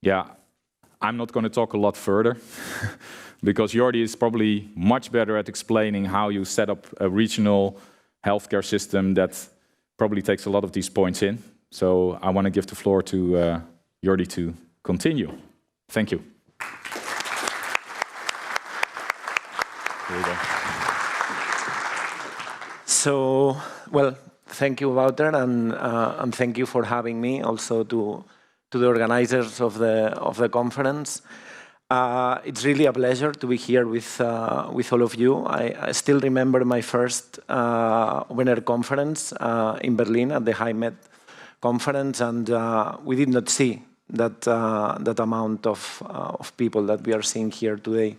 Yeah, I'm not going to talk a lot further because Jordi is probably much better at explaining how you set up a regional healthcare system that probably takes a lot of these points in. So I want to give the floor to Jordi to continue. Thank you. Here we go. So, well, thank you, Wouter, and thank you for having me. Also to the organizers of the conference. It's really a pleasure to be here with all of you. I still remember my first openEHR conference in Berlin at the HiMed conference, and we did not see that amount of people that we are seeing here today.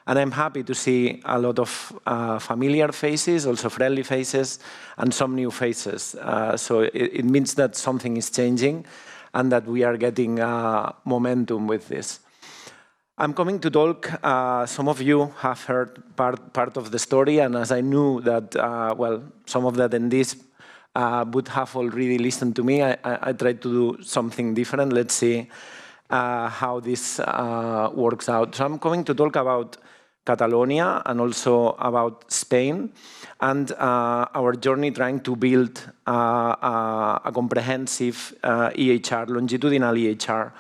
And I'm happy to see a lot of familiar faces, also friendly faces, and some new faces. So it means that something is changing and that we are getting momentum with this. I'm coming to talk, some of you have heard part of the story, and as I knew that, well, some of the attendees would have already listened to me, I tried to do something different. Let's see how this works out. So I'm going to talk about Catalonia and also about Spain and our journey trying to build a comprehensive EHR, longitudinal EHR,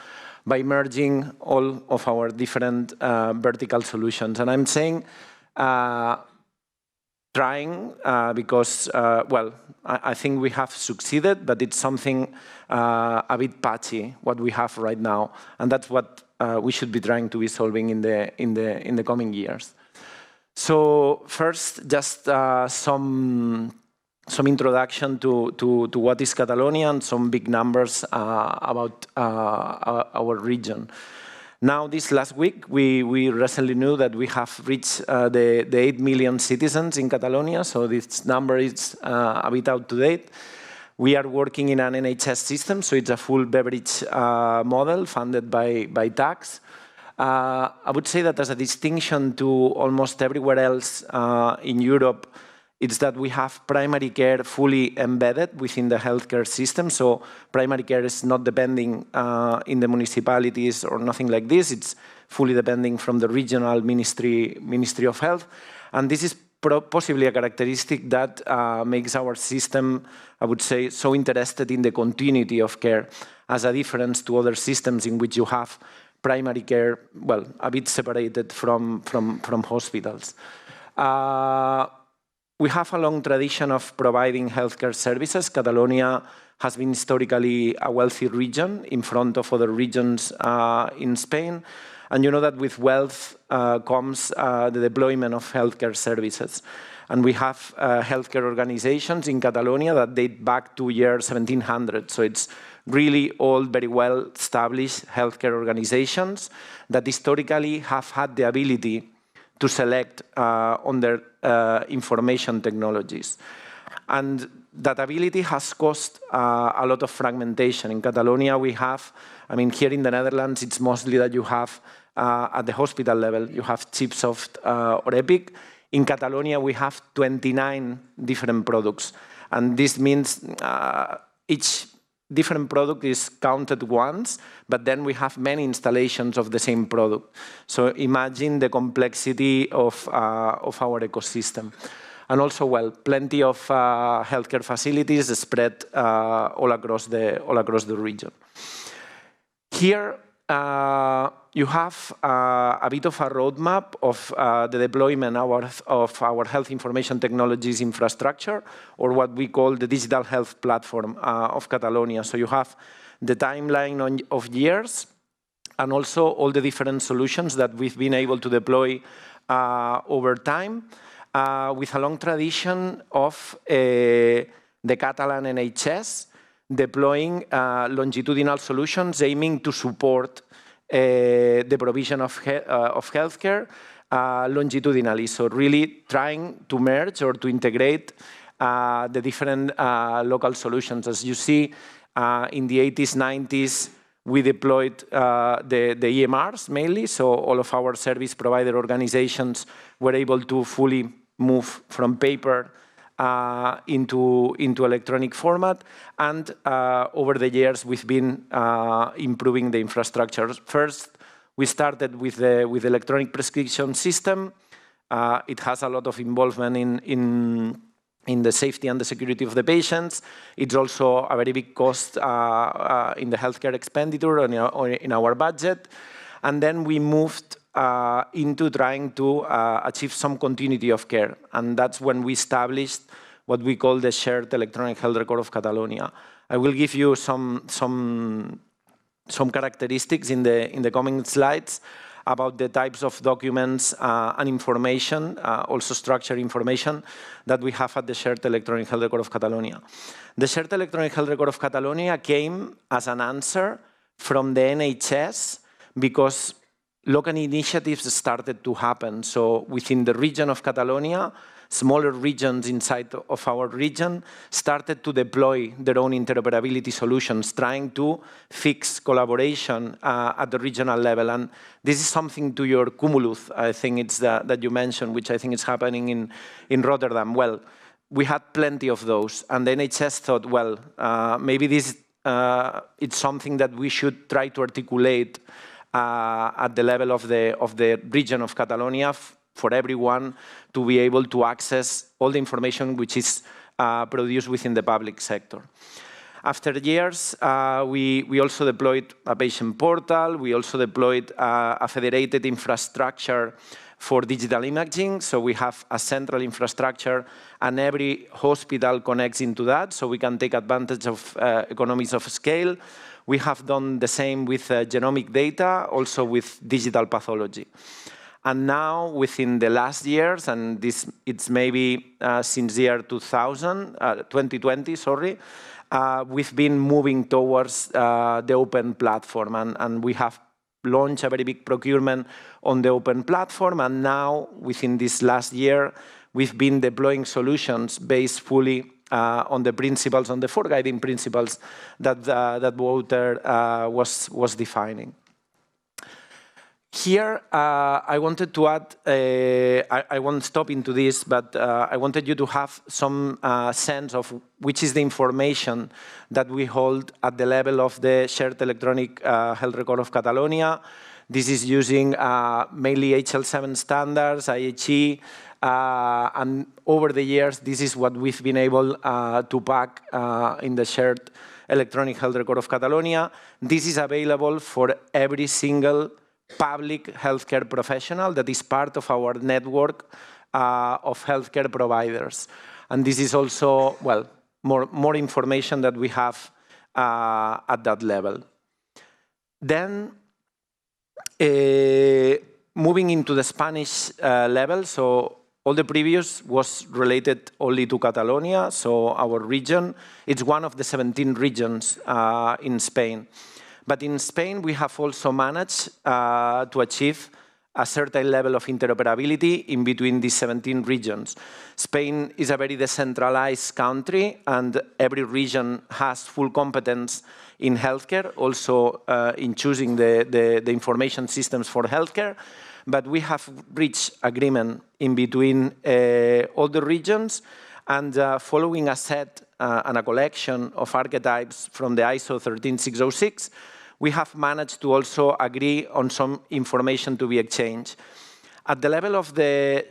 by merging all of our different vertical solutions. And I'm saying trying because, well, I think we have succeeded, but it's something a bit patchy, what we have right now. And that's what we should be trying to be solving in the coming years. So first, just some introduction to what is Catalonia and some big numbers about our region. Now, this last week, we recently knew that we have reached the 8 million citizens in Catalonia, so this number is a bit out to date. We are working in an NHS system, so it's a full beverage model funded by tax. I would say that as a distinction to almost everywhere else in Europe, it's that we have primary care fully embedded within the healthcare system. So primary care is not depending in the municipalities or nothing like this. It's fully depending from the regional Ministry of Health. And this is possibly a characteristic that makes our system, I would say, so interested in the continuity of care as a difference to other systems in which you have primary care, well, a bit separated from hospitals. We have a long tradition of providing healthcare services. Catalonia has been historically a wealthy region in front of other regions in Spain. And you know that with wealth comes the deployment of healthcare services. And we have healthcare organizations in Catalonia that date back to year 1700. So it's really old, very well-established healthcare organizations that historically have had the ability to select on their information technologies. And that ability has caused a lot of fragmentation. In Catalonia, we have, I mean, here in the Netherlands, it's mostly that you have, at the hospital level, you have Chipsoft or Epic. In Catalonia, we have 29 different products. And this means each different product is counted once, but then we have many installations of the same product. So imagine the complexity of our ecosystem. And also, well, plenty of healthcare facilities spread all across the region. Here, you have a bit of a roadmap of the deployment of our health information technologies infrastructure, or what we call the digital health platform of Catalonia. So you have the timeline of years, and also all the different solutions that we've been able to deploy over time, with a long tradition of the Catalan NHS deploying longitudinal solutions aiming to support the provision of healthcare longitudinally. So really trying to merge or to integrate the different local solutions. As you see, in the 80s, 90s, we deployed the EMRs mainly. So all of our service provider organizations were able to fully move from paper into electronic format. And over the years, we've been improving the infrastructure. First, we started with the electronic prescription system. It has a lot of involvement in the safety and the security of the patients. It's also a very big cost in the healthcare expenditure or in our budget. And then we moved into trying to achieve some continuity of care. And that's when we established what we call the shared electronic health record of Catalonia. I will give you some characteristics in the coming slides about the types of documents and information, also structured information, that we have at the shared electronic health record of Catalonia. The shared electronic health record of Catalonia came as an answer from the NHS because local initiatives started to happen. So within the region of Catalonia, smaller regions inside of our region started to deploy their own interoperability solutions, trying to fix collaboration at the regional level. And this is something to your cumulus, I think it's that you mentioned, which I think is happening in Rotterdam. Well, we had plenty of those, and the NHS thought, well, maybe this it's something that we should try to articulate at the level of the region of Catalonia for everyone to be able to access all the information which is produced within the public sector. After years, we also deployed a patient portal. We also deployed a federated infrastructure for digital imaging. So we have a central infrastructure, and every hospital connects into that, so we can take advantage of economies of scale. We have done the same with genomic data, also with digital pathology. And now, within the last years, and it's maybe since the year 2020, sorry, we've been moving towards the open platform, and we have launched a very big procurement on the open platform. And now, within this last year, we've been deploying solutions based fully on the principles, on the four guiding principles that Wouter was defining. Here, I wanted to add, I won't stop into this, but I wanted you to have some sense of which is the information that we hold at the level of the shared electronic health record of Catalonia. This is using mainly HL7 standards, IHE, and over the years, this is what we've been able to pack in the shared electronic health record of Catalonia. This is available for every single public healthcare professional that is part of our network of healthcare providers. And this is also, well, more information that we have at that level. Then, moving into the Spanish level, so all the previous was related only to Catalonia, so our region. It's one of the 17 regions in Spain. But in Spain, we have also managed to achieve a certain level of interoperability in between these 17 regions. Spain is a very decentralized country, and every region has full competence in healthcare, also in choosing the information systems for healthcare. But we have reached agreement in between all the regions, and following a set and a collection of archetypes from the ISO 13606, we have managed to also agree on some information to be exchanged. At the level of the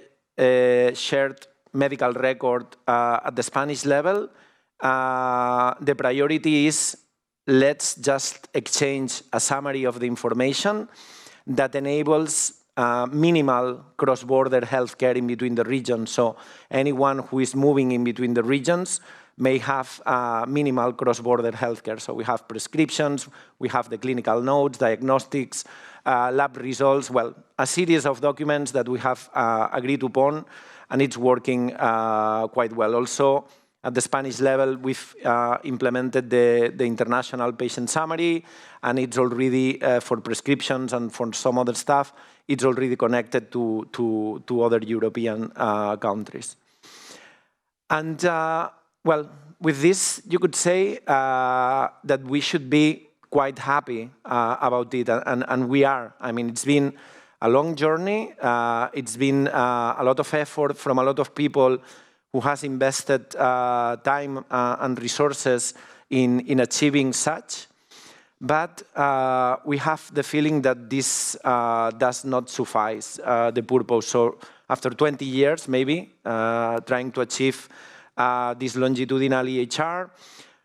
shared medical record at the Spanish level, the priority is let's just exchange a summary of the information that enables minimal cross-border healthcare in between the regions. So anyone who is moving in between the regions may have minimal cross-border healthcare. So we have prescriptions, we have the clinical notes, diagnostics, lab results, well, a series of documents that we have agreed upon, and it's working quite well. Also, at the Spanish level, we've implemented the international patient summary, and it's already, for prescriptions and for some other stuff, it's already connected to other European countries. And well, with this, you could say that we should be quite happy about it, and we are. I mean, it's been a long journey. It's been a lot of effort from a lot of people who has invested time and resources in achieving such. But we have the feeling that this does not suffice the purpose. So after 20 years, maybe, trying to achieve this longitudinal EHR,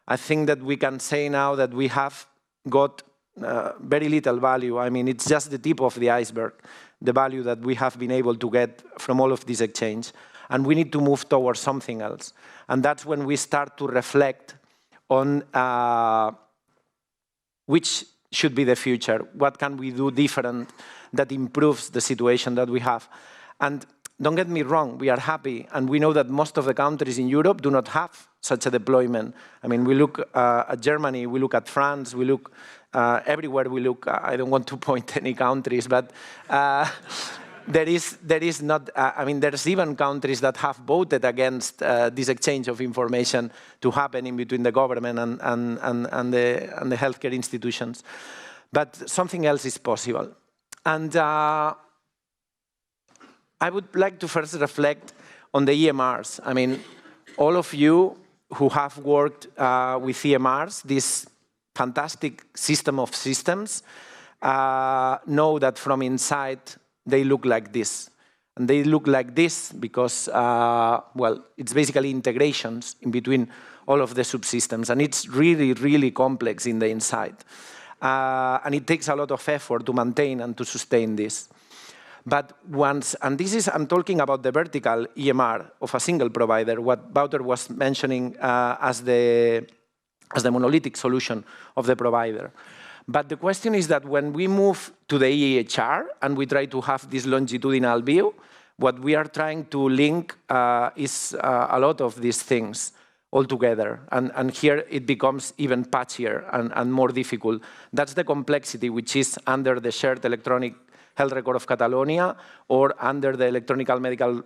I think that we can say now that we have got very little value. I mean, it's just the tip of the iceberg, the value that we have been able to get from all of this exchange. And we need to move towards something else. And that's when we start to reflect on which should be the future. What can we do different that improves the situation that we have? And don't get me wrong, we are happy, and we know that most of the countries in Europe do not have such a deployment. I mean, we look at Germany, we look at France, we look everywhere we look. I don't want to point any countries, but there is not, I mean, there's even countries that have voted against this exchange of information to happen in between the government and the healthcare institutions. But something else is possible. And I would like to first reflect on the EMRs. I mean, all of you who have worked with EMRs, this fantastic system of systems, know that from inside they look like this. And they look like this because, well, it's basically integrations in between all of the subsystems. And it's really, really complex in the inside. And it takes a lot of effort to maintain and to sustain this. But once, and this is, I'm talking about the vertical EMR of a single provider, what Wouter was mentioning as the monolithic solution of the provider. But the question is that when we move to the EHR and we try to have this longitudinal view, what we are trying to link is a lot of these things all together. And here it becomes even patchier and more difficult. That's the complexity which is under the shared electronic health record of Catalonia or under the electronic medical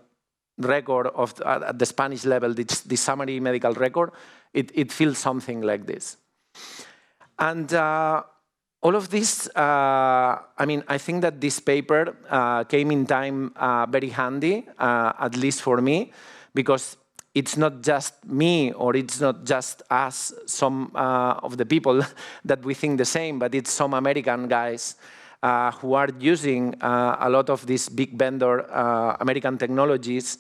record of at the Spanish level, the summary medical record. It feels something like this. And all of this, I mean, I think that this paper came in time very handy, at least for me, because it's not just me or it's not just us, some of the people that we think the same, but it's some American guys who are using a lot of these big vendor American technologies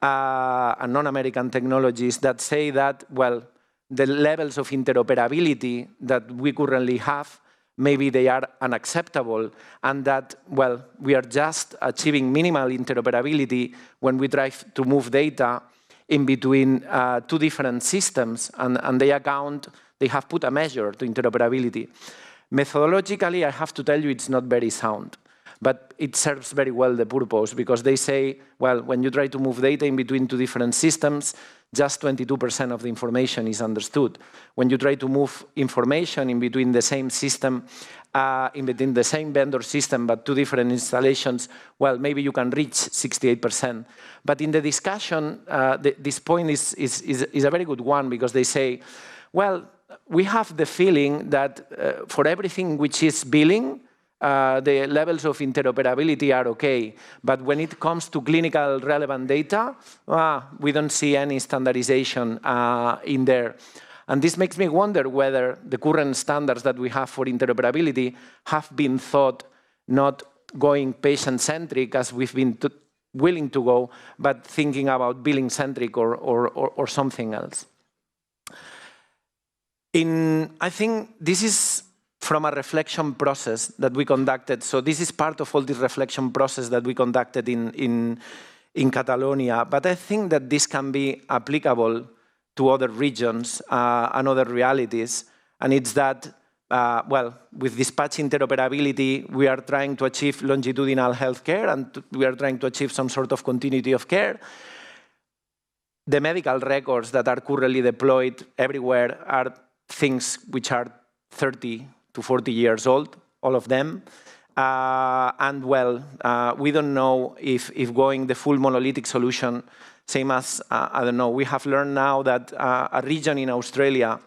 and non-American technologies that say that, well, the levels of interoperability that we currently have, maybe they are unacceptable, and that, well, we are just achieving minimal interoperability when we try to move data in between two different systems, and they have put a measure to interoperability. Methodologically, I have to tell you, it's not very sound, but it serves very well the purpose, because they say, well, when you try to move data in between two different systems, just 22% of the information is understood. When you try to move information in between the same system, in between the same vendor system, but two different installations, well, maybe you can reach 68%. But in the discussion, this point is a very good one, because they say, well, we have the feeling that for everything which is billing, the levels of interoperability are okay. But when it comes to clinical relevant data, we don't see any standardization in there. And this makes me wonder whether the current standards that we have for interoperability have been thought not going patient-centric as we've been willing to go, but thinking about billing-centric or something else. I think this is from a reflection process that we conducted. So this is part of all this reflection process that we conducted in Catalonia. But I think that this can be applicable to other regions and other realities. And it's that, well, with dispatch interoperability, we are trying to achieve longitudinal healthcare, and we are trying to achieve some sort of continuity of care. The medical records that are currently deployed everywhere are things which are 30 to 40 years old, all of them. And well, we don't know if going the full monolithic solution, same as, I don't know, we have learned now that a region in Australia,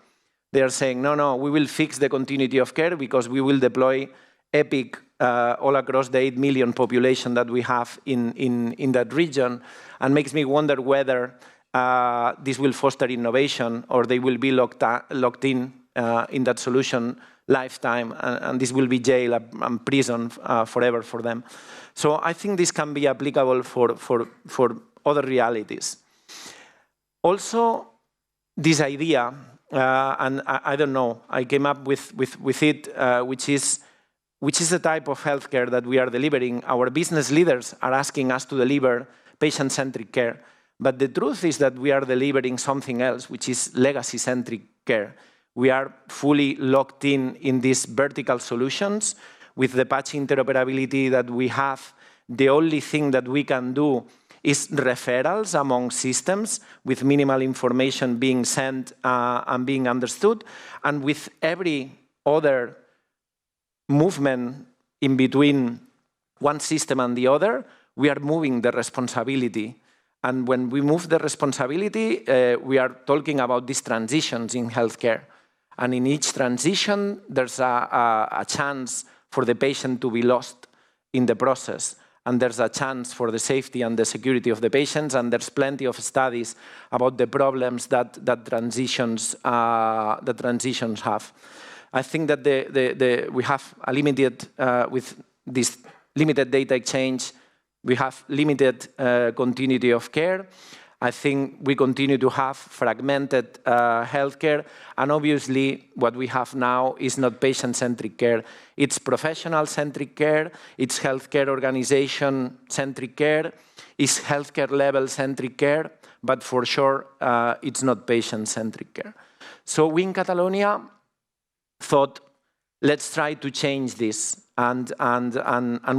they are saying, no, we will fix the continuity of care because we will deploy Epic all across the 8 million population that we have in that region. And makes me wonder whether this will foster innovation, or they will be locked in that solution lifetime, and this will be jail and prison forever for them. So I think this can be applicable for other realities. Also, this idea, and I don't know, I came up with it, which is the type of healthcare that we are delivering. Our business leaders are asking us to deliver patient-centric care. But the truth is that we are delivering something else, which is legacy-centric care. We are fully locked in these vertical solutions. With the patch interoperability that we have, the only thing that we can do is referrals among systems with minimal information being sent and being understood. And with every other movement in between one system and the other, we are moving the responsibility. And when we move the responsibility, we are talking about these transitions in healthcare. And in each transition, there's a chance for the patient to be lost in the process. And there's a chance for the safety and the security of the patients. And there's plenty of studies about the problems that transitions have. I think that we have a limited, with this limited data exchange, we have limited continuity of care. I think we continue to have fragmented healthcare, and obviously what we have now is not patient-centric care. It's professional-centric care, it's healthcare organization-centric care, it's healthcare level-centric care, but for sure it's not patient-centric care. So we in Catalonia thought, let's try to change this, and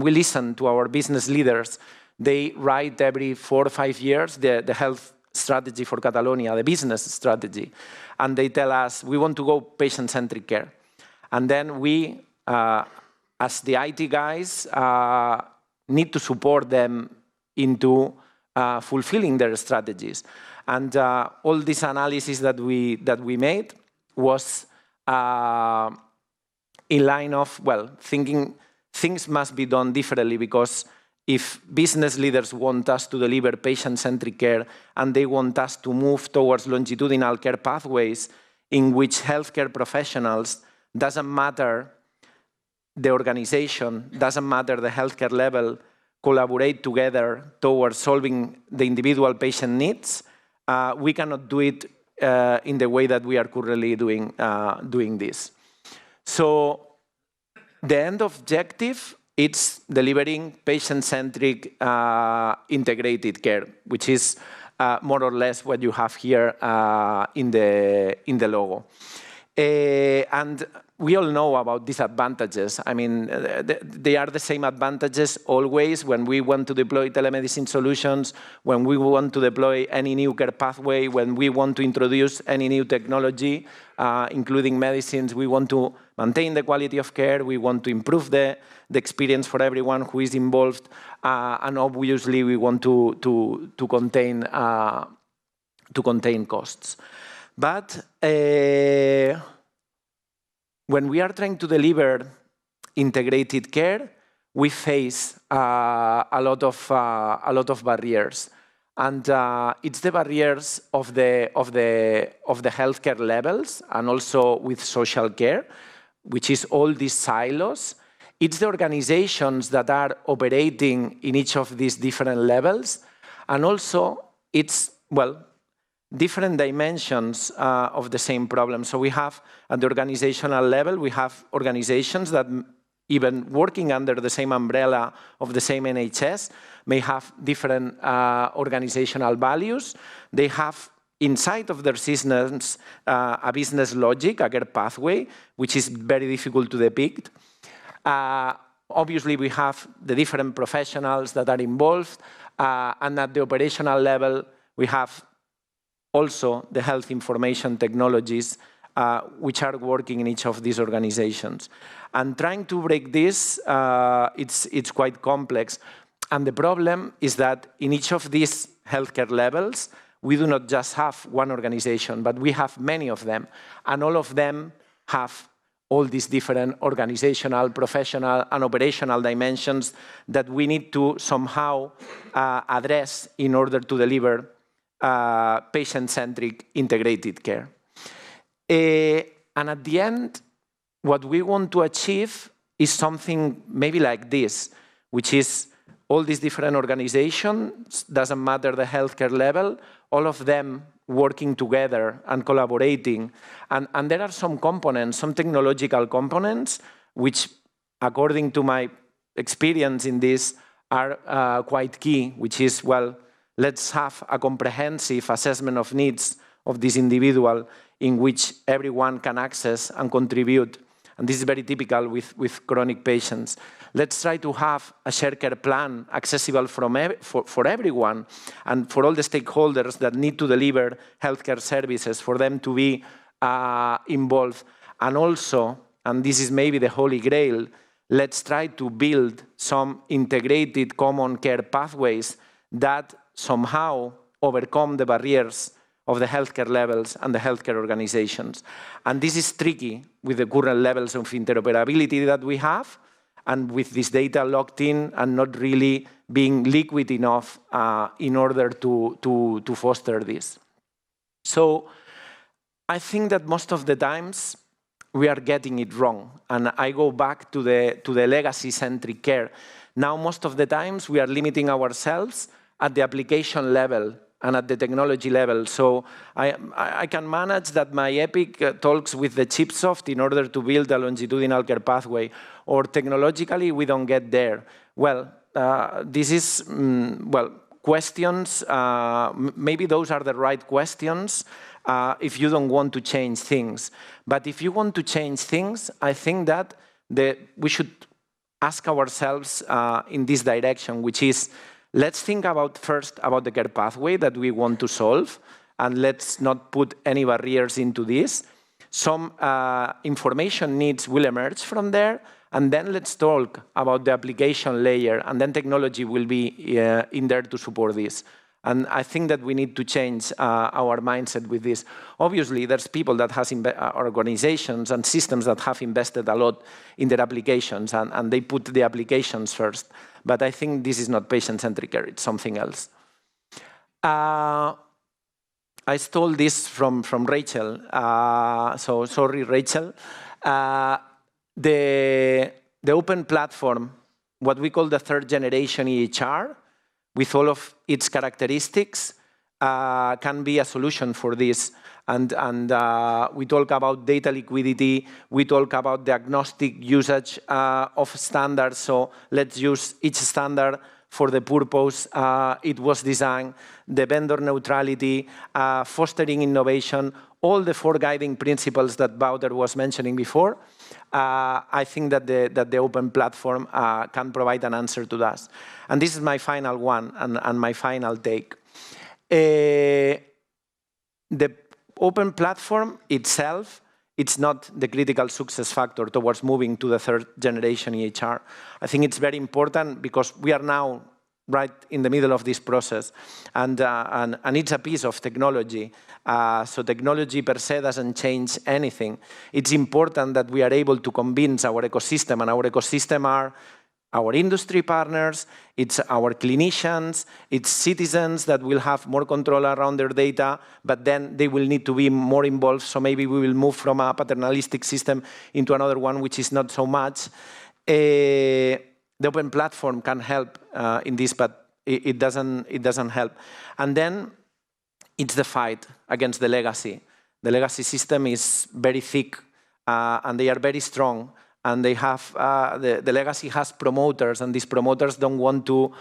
we listen to our business leaders. They write every 4 or 5 years the health strategy for Catalonia, the business strategy. And they tell us, we want to go patient-centric care. And then we, as the IT guys, need to support them into fulfilling their strategies. And all this analysis that we made was in line of, well, thinking things must be done differently, because if business leaders want us to deliver patient-centric care and they want us to move towards longitudinal care pathways in which healthcare professionals, doesn't matter the organization, doesn't matter the healthcare level, collaborate together towards solving the individual patient needs, we cannot do it in the way that we are currently doing this. So the end objective, it's delivering patient-centric integrated care, which is more or less what you have here in the logo. And we all know about these advantages. I mean, they are the same advantages always when we want to deploy telemedicine solutions, when we want to deploy any new care pathway, when we want to introduce any new technology, including medicines. We want to maintain the quality of care, we want to improve the experience for everyone who is involved, and obviously we want to contain costs. But when we are trying to deliver integrated care, we face a lot of barriers, and it's the barriers of the healthcare levels, and also with social care, which is all these silos. It's the organizations that are operating in each of these different levels, and also it's, well, different dimensions of the same problem. So we have, at the organizational level, we have organizations that, even working under the same umbrella of the same NHS, may have different organizational values. They have inside of their systems a business logic, a care pathway, which is very difficult to depict. Obviously, we have the different professionals that are involved, and at the operational level, we have also the health information technologies which are working in each of these organizations. And trying to break this, it's quite complex. And the problem is that in each of these healthcare levels, we do not just have one organization, but we have many of them. And all of them have all these different organizational, professional, and operational dimensions that we need to somehow address in order to deliver patient-centric integrated care. And at the end, what we want to achieve is something maybe like this, which is all these different organizations, doesn't matter the healthcare level, all of them working together and collaborating. And there are some components, some technological components, which, according to my experience in this, are quite key, which is, well, let's have a comprehensive assessment of needs of this individual in which everyone can access and contribute. And this is very typical with chronic patients. Let's try to have a shared care plan accessible for everyone and for all the stakeholders that need to deliver healthcare services, for them to be involved. And also, and this is maybe the holy grail, let's try to build some integrated common care pathways that somehow overcome the barriers of the healthcare levels and the healthcare organizations. And this is tricky with the current levels of interoperability that we have, and with this data locked in and not really being liquid enough in order to foster this. So I think that most of the times we are getting it wrong. And I go back to the legacy-centric care. Now, most of the times we are limiting ourselves at the application level and at the technology level. So I can manage that my Epic talks with the ChipSoft in order to build a longitudinal care pathway, or technologically we don't get there. Well, this is, well, questions, maybe those are the right questions if you don't want to change things. But if you want to change things, I think that we should ask ourselves in this direction, which is, let's think first about the care pathway that we want to solve, and let's not put any barriers into this. Some information needs will emerge from there, and then let's talk about the application layer, and then technology will be in there to support this. And I think that we need to change our mindset with this. Obviously, there's people that have organizations and systems that have invested a lot in their applications, and they put the applications first. But I think this is not patient-centric care, it's something else. I stole this from Rachel, so sorry, Rachel. The open platform, what we call the third generation EHR, with all of its characteristics, can be a solution for this. And we talk about data liquidity, we talk about the agnostic usage of standards, so let's use each standard for the purpose it was designed, the vendor neutrality, fostering innovation, all the 4 guiding principles that Wouter was mentioning before. I think that the open platform can provide an answer to that. And this is my final one and my final take. The open platform itself, it's not the critical success factor towards moving to the third generation EHR. I think it's very important because we are now right in the middle of this process, and it's a piece of technology. So technology per se doesn't change anything. It's important that we are able to convince our ecosystem, and our ecosystem are our industry partners, it's our clinicians, it's citizens that will have more control around their data, but then they will need to be more involved. So maybe we will move from a paternalistic system into another one, which is not so much. The open platform can help in this, but it doesn't help. And then it's the fight against the legacy. The legacy system is very thick, and they are very strong. And they have, the legacy has promoters, and these promoters don't want to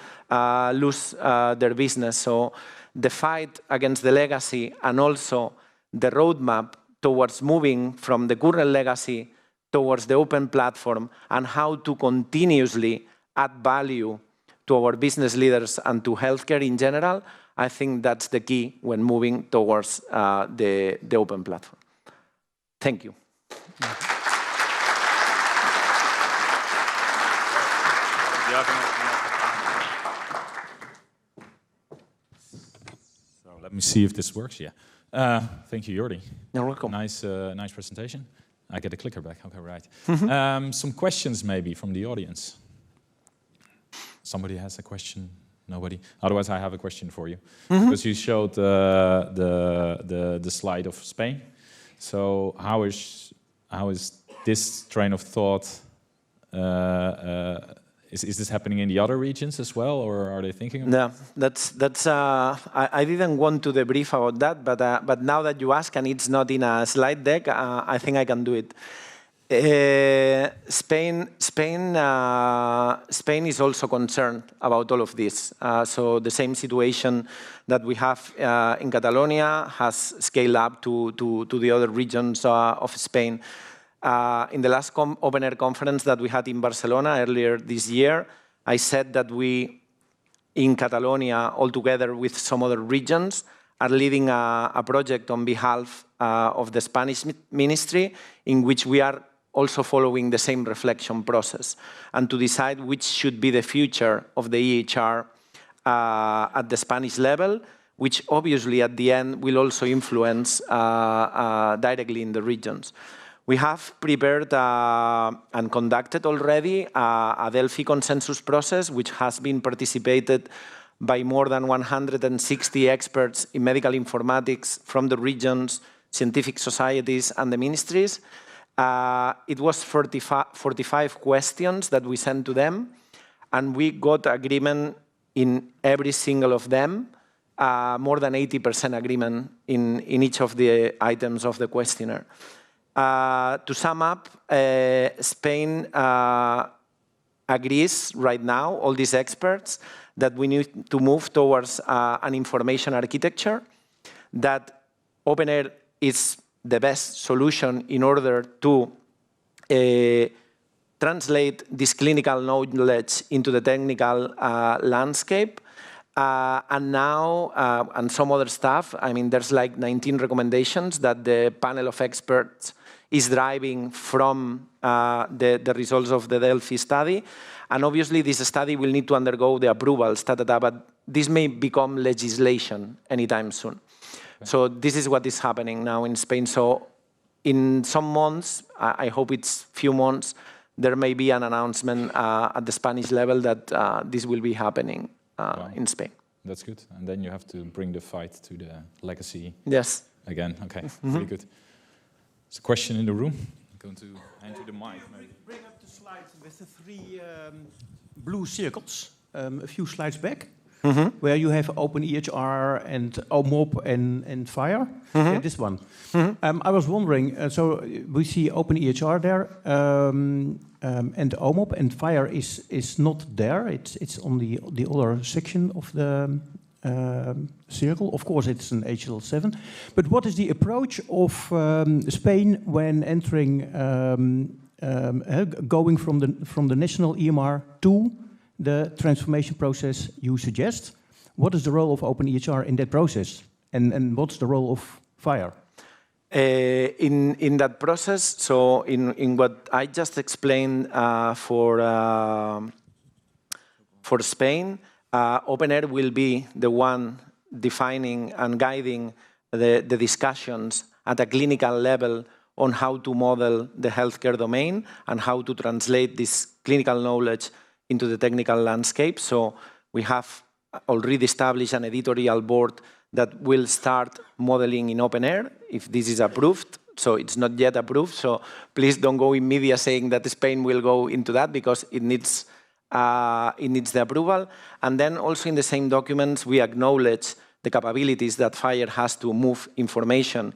lose their business. So the fight against the legacy and also the roadmap towards moving from the current legacy towards the open platform, and how to continuously add value to our business leaders and to healthcare in general, I think that's the key when moving towards the open platform. Thank you. So let me see if this works. Yeah. Thank you, Jordi. You're welcome. Nice presentation. I get a clicker back. Okay, right. Some questions maybe from the audience. Somebody has a question Nobody. Otherwise, I have a question for you. Because you showed the slide of Spain. So how is this train of thought? Is this happening in the other regions as well, or are they thinking about? Yeah, that's. I didn't want to debrief about that, but now that you ask and it's not in a slide deck, I think I can do it. Spain is also concerned about all of this. So the same situation that we have in Catalonia has scaled up to the other regions of Spain. In the last openEHR conference that we had in Barcelona earlier this year, I said that we, in Catalonia, all together with some other regions, are leading a project on behalf of the Spanish ministry in which we are also following the same reflection process and to decide which should be the future of the EHR at the Spanish level, which obviously at the end will also influence directly in the regions. We have prepared and conducted already a Delphi consensus process, which has been participated by more than 160 experts in medical informatics from the regions, scientific societies, and the ministries. It was 45 questions that we sent to them, and we got agreement in every single of them, more than 80% agreement in each of the items of the questionnaire. To sum up, Spain agrees right now, all these experts, that we need to move towards an information architecture, that openEHR is the best solution in order to translate this clinical knowledge into the technical landscape. And now, and some other stuff, I mean, there's like 19 recommendations that the panel of experts is driving from the results of the Delphi study. And obviously, this study will need to undergo the approvals, but this may become legislation anytime soon. So this is what is happening now in Spain. So in some months, I hope it's few months, there may be an announcement at the Spanish level that this will be happening in Spain. That's good. And then you have to bring the fight to the legacy. Yes. Again. Okay. Very good. There's a question in the room. I'm going to hand you the mic. Maybe. Bring up the slide with the three blue circles a few slides back. Where you have openEHR and OMOP and FHIR. Yeah, this one. I was wondering, so we see openEHR there, and OMOP, and FHIR is not there. It's on the other section of the circle. Of course, it's an HL7. But what is the approach of Spain when entering, going from the national EMR to the transformation process you suggest? What is the role of openEHR in that process? And what's the role of FHIR? In that process, so in what I just explained for Spain, openEHR will be the one defining and guiding the discussions at a clinical level on how to model the healthcare domain and how to translate this clinical knowledge into the technical landscape. So we have already established an editorial board that will start modeling in openEHR if this is approved. So it's not yet approved. So please don't go in media saying that Spain will go into that because it needs the approval. And then also in the same documents, we acknowledge the capabilities that FHIR has to move information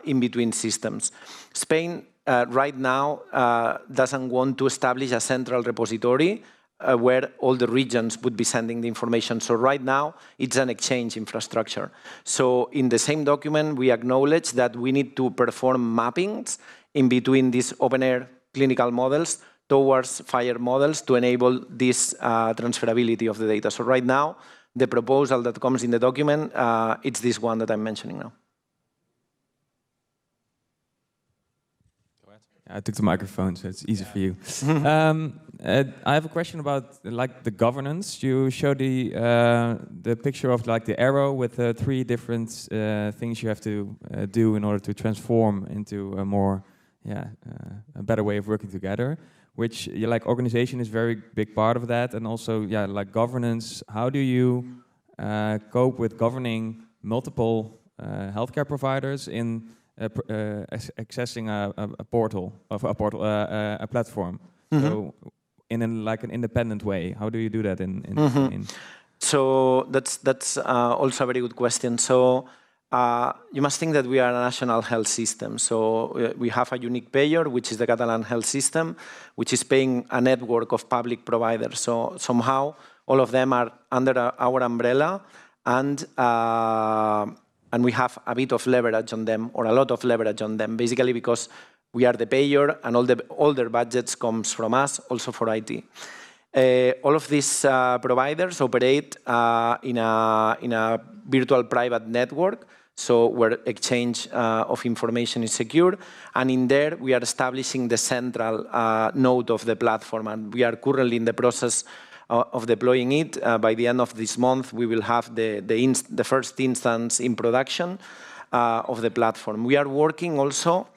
in between systems. Spain right now doesn't want to establish a central repository where all the regions would be sending the information. So right now, it's an exchange infrastructure. So in the same document, we acknowledge that we need to perform mappings in between these openEHR clinical models towards FHIR models to enable this transferability of the data. So right now, the proposal that comes in the document, it's this one that I'm mentioning now. I took the microphone, so it's easy for you. I have a question about like the governance. You show the picture of like the arrow with the three different things you have to do in order to transform into a more, a better way of working together. which like organization is very big part of that, and also like governance. How do you cope with governing multiple healthcare providers in accessing a platform? So in an independent way, how do you do that in Spain? So that's also a very good question. So you must think that we are a national health system. So we have a unique payer, which is the Catalan health system, which is paying a network of public providers. So somehow all of them are under our umbrella, and we have a bit of leverage on them, or a lot of leverage on them, basically because we are the payer, and all their budgets comes from us, also for IT. All of these providers operate in a virtual private network, so where exchange of information is secure, and in there we are establishing the central node of the platform, and we are currently in the process of deploying it. By the end of this month, we will have the first instance in production of the platform. We are working also,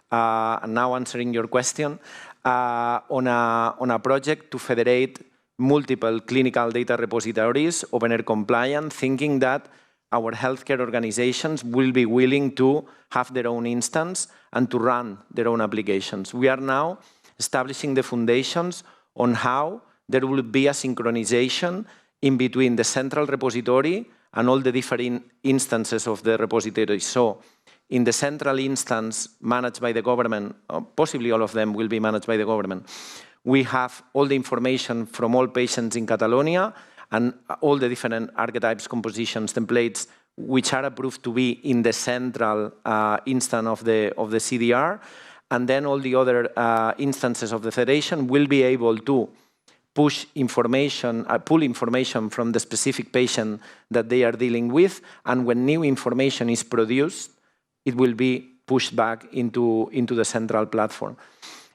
and now answering your question, on a project to federate multiple clinical data repositories, openEHR compliant, thinking that our healthcare organizations will be willing to have their own instance and to run their own applications. We are now establishing the foundations on how there will be a synchronization in between the central repository and all the different instances of the repository. So in the central instance managed by the government, possibly all of them will be managed by the government, we have all the information from all patients in Catalonia and all the different archetypes, compositions, templates, which are approved to be in the central instance of the CDR. And then all the other instances of the federation will be able to push information, pull information from the specific patient that they are dealing with, and when new information is produced, it will be pushed back into the central platform.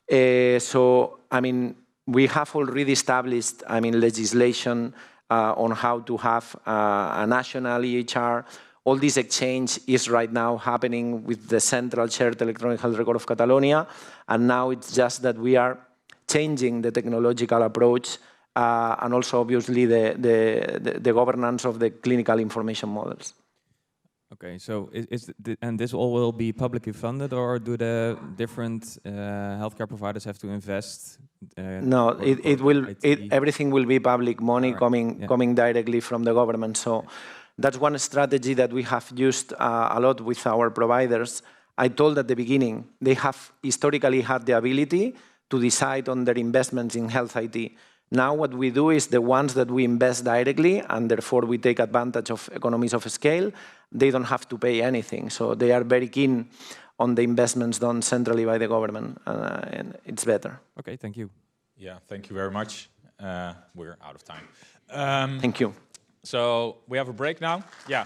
So, I mean, we have already established, legislation on how to have a national EHR. All this exchange is right now happening with the Central Shared Electronic Health Record of Catalonia, and now it's just that we are changing the technological approach and also obviously the governance of the clinical information models. Okay, so and this all will be publicly funded, or do the different healthcare providers have to invest? No, everything will be public money coming directly from the government. So that's one strategy that we have used a lot with our providers. I told at the beginning, they have historically had the ability to decide on their investments in health IT. Now what we do is the ones that we invest directly, and therefore we take advantage of economies of scale, they don't have to pay anything. So they are very keen on the investments done centrally by the government, and it's better. Okay, thank you. Yeah, thank you very much. We're out of time. Thank you. So we have a break now. Yeah.